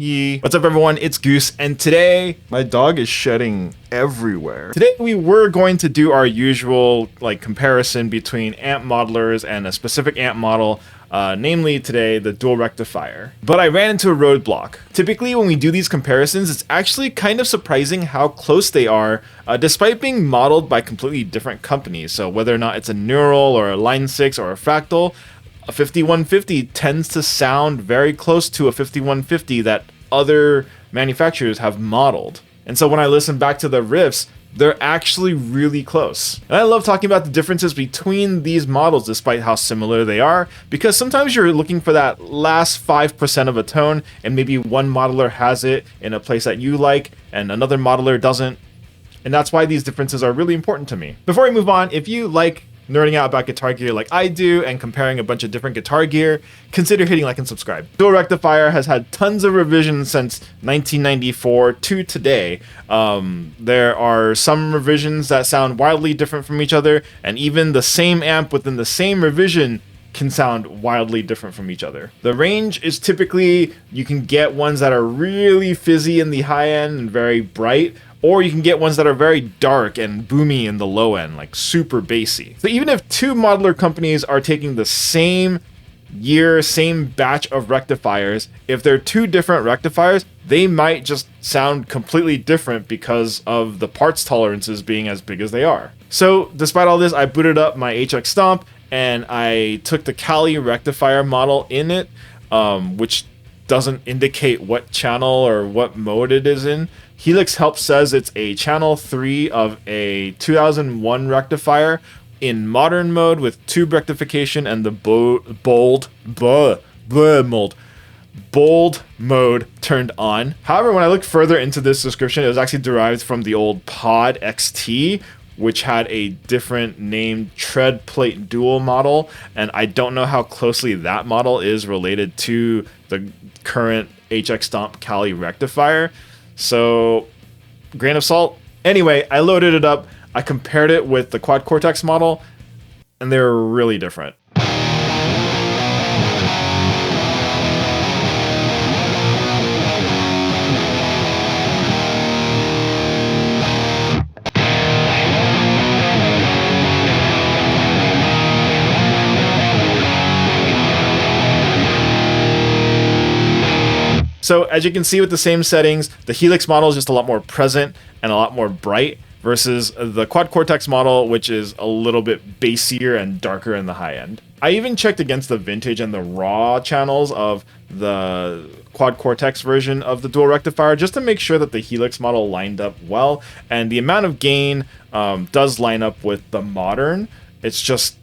What's up everyone, it's Goose, and today my dog is shedding everywhere. Today we were going to do our usual comparison between amp modelers and a specific amp model, namely today the Dual Rectifier. But I ran into a roadblock. Typically when we do these comparisons, it's actually kind of surprising how close they are, despite being modeled by completely different companies. So whether or not it's a Neural or a Line 6 or a Fractal, a 5150 tends to sound very close to a 5150 that other manufacturers have modeled. And so when I listen back to the riffs, they're actually really close. And I love talking about the differences between these models despite how similar they are, because sometimes you're looking for that last 5% of a tone and maybe one modeler has it in a place that you like and another modeler doesn't. And that's why these differences are really important to me. Before we move on, if you like nerding out about guitar gear like I do and comparing a bunch of different guitar gear, consider hitting like and subscribe. Dual Rectifier has had tons of revisions since 1994 to today. There are some revisions that sound wildly different from each other, and even the same amp within the same revision can sound wildly different from each other. The range is typically, you can get ones that are really fizzy in the high end and very bright, or you can get ones that are very dark and boomy in the low end, like super bassy. So even if two modeler companies are taking the same year, same batch of rectifiers, if they're two different rectifiers, they might just sound completely different because of the parts tolerances being as big as they are. So despite all this, I booted up my HX Stomp and I took the Kali rectifier model in it, which doesn't indicate what channel or what mode it is in. Helix Help says it's a channel 3 of a 2001 rectifier in modern mode with tube rectification and the bold mode turned on. However, when I looked further into this description, it was actually derived from the old Pod XT, which had a different named tread plate dual model, and I don't know how closely that model is related to the current HX Stomp Kali rectifier. So, grain of salt. Anyway, I loaded it up, I compared it with the Quad Cortex model, and they're really different. So as you can see with the same settings, the Helix model is just a lot more present and a lot more bright versus the Quad Cortex model, which is a little bit bassier and darker in the high end. I even checked against the vintage and the raw channels of the Quad Cortex version of the Dual Rectifier just to make sure that the Helix model lined up well, and the amount of gain does line up with the modern. It's just,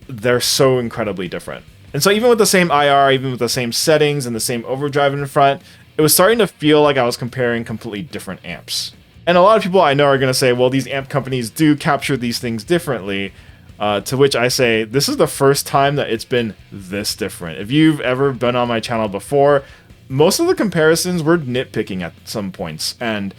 they're so incredibly different. And so even with the same IR, even with the same settings and the same overdrive in front, it was starting to feel like I was comparing completely different amps. And a lot of people I know are going to say, well, these amp companies do capture these things differently, to which I say, this is the first time that it's been this different. If you've ever been on my channel before, most of the comparisons were nitpicking at some points, and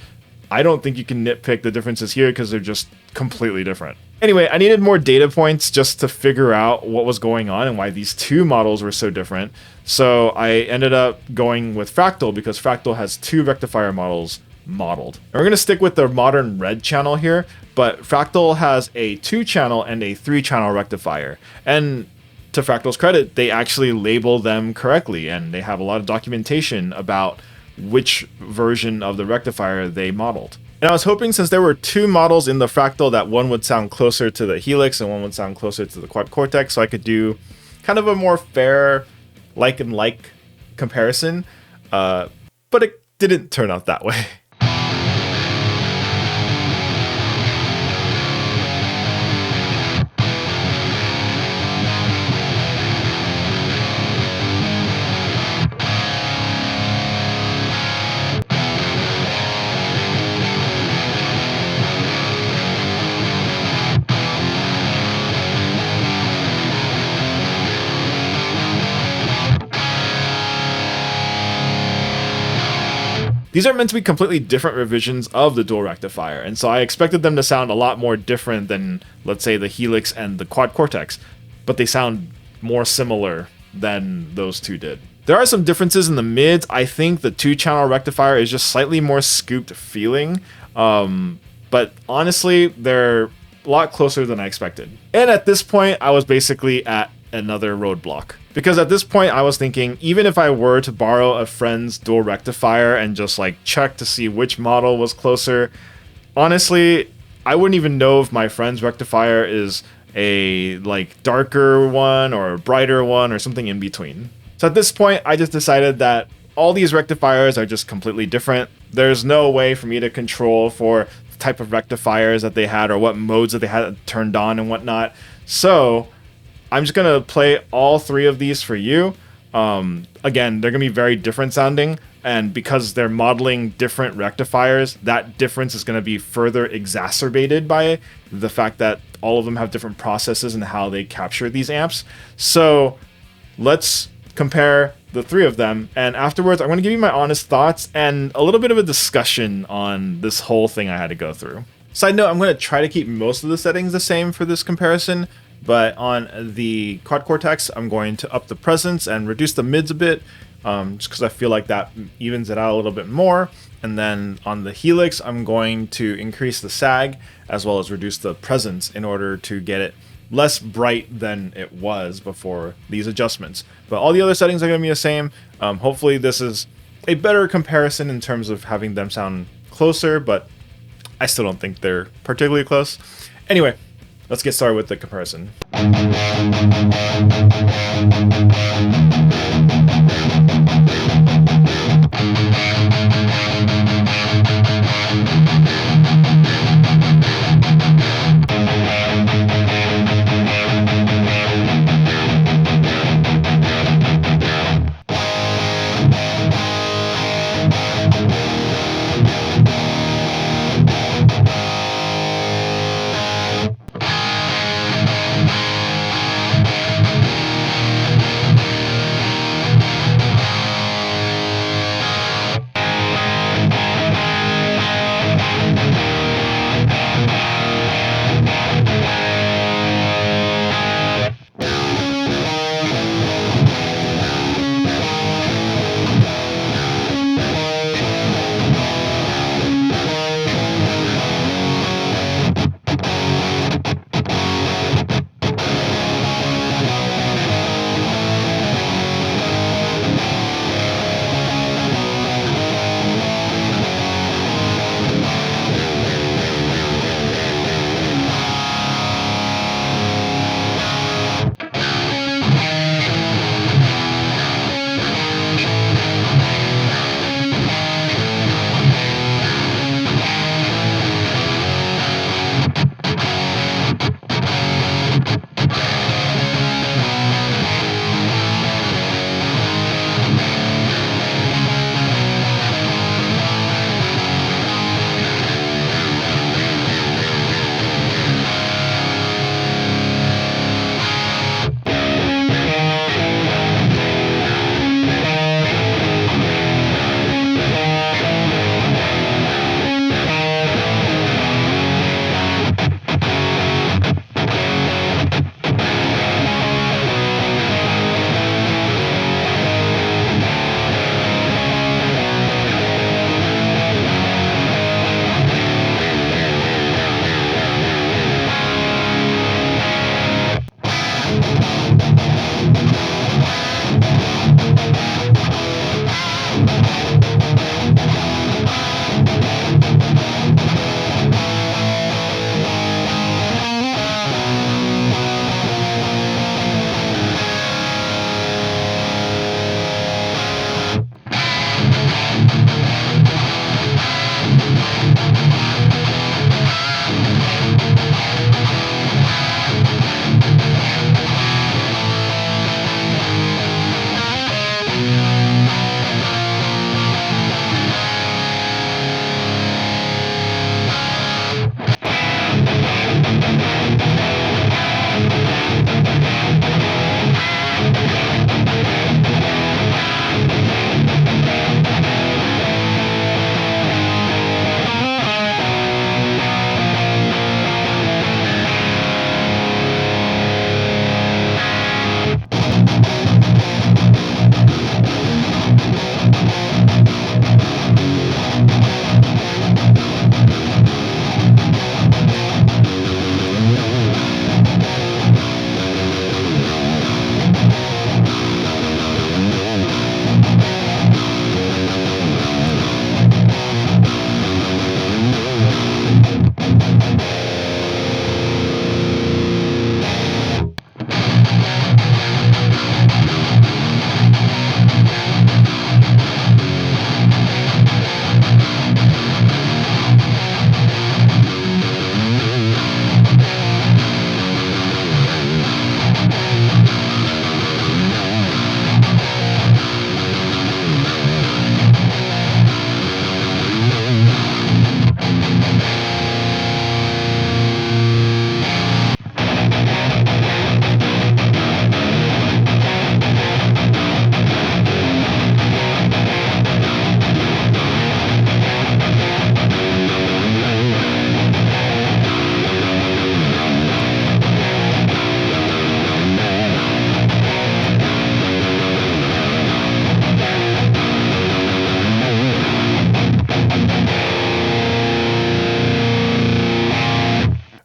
I don't think you can nitpick the differences here because they're just completely different. Anyway, I needed more data points just to figure out what was going on and why these two models were so different. So I ended up going with Fractal because Fractal has two rectifier models modeled. And we're going to stick with the modern red channel here, but Fractal has a 2-channel and a 3-channel rectifier. And to Fractal's credit, they actually label them correctly, and they have a lot of documentation about which version of the rectifier they modeled. And I was hoping, since there were two models in the Fractal, that one would sound closer to the Helix and one would sound closer to the Quad Cortex, so I could do kind of a more fair like and like comparison, but it didn't turn out that way. These are meant to be completely different revisions of the Dual Rectifier, and so I expected them to sound a lot more different than, let's say, the Helix and the Quad Cortex, but they sound more similar than those two did. There are some differences in the mids. I think the 2-channel rectifier is just slightly more scooped feeling. But honestly, they're a lot closer than I expected. And at this point, I was basically at another roadblock. Because at this point, I was thinking, even if I were to borrow a friend's dual rectifier and just like check to see which model was closer, honestly, I wouldn't even know if my friend's rectifier is a like darker one or a brighter one or something in between. So at this point, I just decided that all these rectifiers are just completely different. There's no way for me to control for the type of rectifiers that they had or what modes that they had turned on and whatnot. So I'm just going to play all 3 of these for you. Again, they're going to be very different sounding. And because they're modeling different rectifiers, that difference is going to be further exacerbated by the fact that all of them have different processes and how they capture these amps. So let's compare the 3 of them, and afterwards I'm going to give you my honest thoughts and a little bit of a discussion on this whole thing I had to go through. Side note, I'm going to try to keep most of the settings the same for this comparison, but on the Quad Cortex I'm going to up the presence and reduce the mids a bit, just because I feel like that evens it out a little bit more. And then on the Helix I'm going to increase the sag as well as reduce the presence in order to get it less bright than it was before these adjustments. But all the other settings are going to be the same. Hopefully this is a better comparison in terms of having them sound closer, but I still don't think they're particularly close. Anyway, let's get started with the comparison.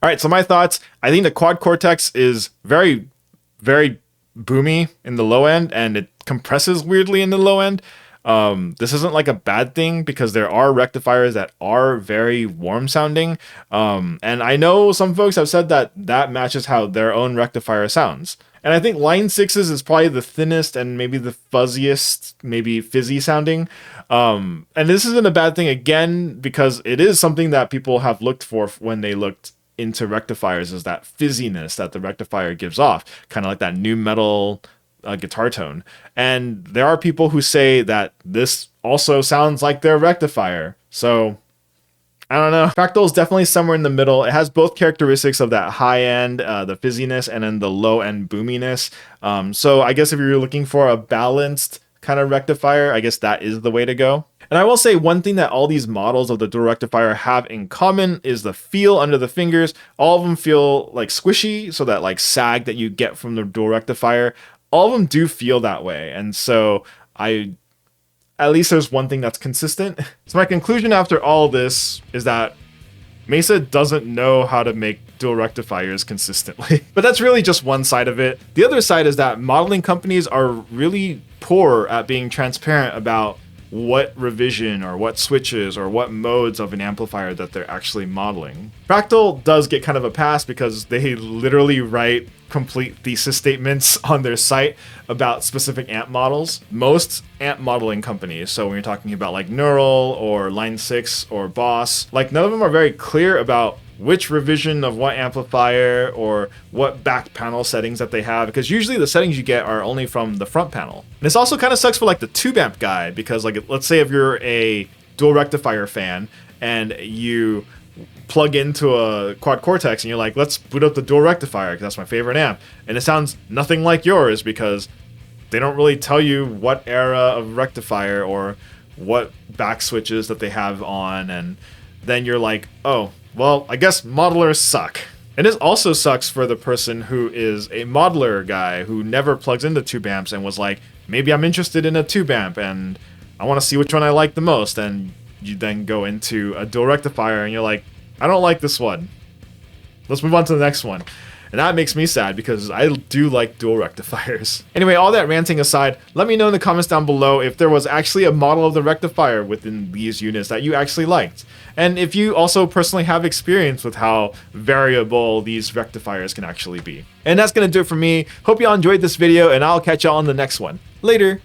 All right, so my thoughts. I think the Quad Cortex is very, very boomy in the low end, and it compresses weirdly in the low end. This isn't like a bad thing because there are rectifiers that are very warm sounding. And I know some folks have said that that matches how their own rectifier sounds. And I think line 6's is probably the thinnest and maybe the fuzziest, maybe fizzy sounding. And this isn't a bad thing again, because it is something that people have looked for when they looked into rectifiers, is that fizziness that the rectifier gives off, kind of like that new metal guitar tone. And there are people who say that this also sounds like their rectifier. So I don't know. Fractal is definitely somewhere in the middle. It has both characteristics of that high end, the fizziness, and then the low end boominess. So I guess if you're looking for a balanced kind of rectifier, I guess that is the way to go. And I will say one thing that all these models of the Dual Rectifier have in common is the feel under the fingers. All of them feel like squishy, so that like sag that you get from the Dual Rectifier, all of them do feel that way. And so at least there's one thing that's consistent. So my conclusion after all this is that Mesa doesn't know how to make dual rectifiers consistently. But that's really just one side of it. The other side is that modeling companies are really poor at being transparent about what revision or what switches or what modes of an amplifier that they're actually modeling. Fractal does get kind of a pass because they literally write complete thesis statements on their site about specific amp models. Most amp modeling companies, so when you're talking about like Neural or Line 6 or Boss, like none of them are very clear about which revision of what amplifier or what back panel settings that they have, because usually the settings you get are only from the front panel. And this also kind of sucks for like the tube amp guy, because like let's say if you're a dual rectifier fan and you plug into a Quad Cortex and you're like, let's boot up the dual rectifier because that's my favorite amp, and it sounds nothing like yours because they don't really tell you what era of rectifier or what back switches that they have on, and then you're like, oh, well, I guess modelers suck. And this also sucks for the person who is a modeler guy who never plugs into tube amps and was like, maybe I'm interested in a tube amp and I want to see which one I like the most. And you then go into a dual rectifier and you're like, I don't like this one. Let's move on to the next one. And that makes me sad because I do like dual rectifiers. Anyway, all that ranting aside, let me know in the comments down below if there was actually a model of the rectifier within these units that you actually liked. And if you also personally have experience with how variable these rectifiers can actually be. And that's going to do it for me. Hope y'all enjoyed this video, and I'll catch y'all on the next one. Later!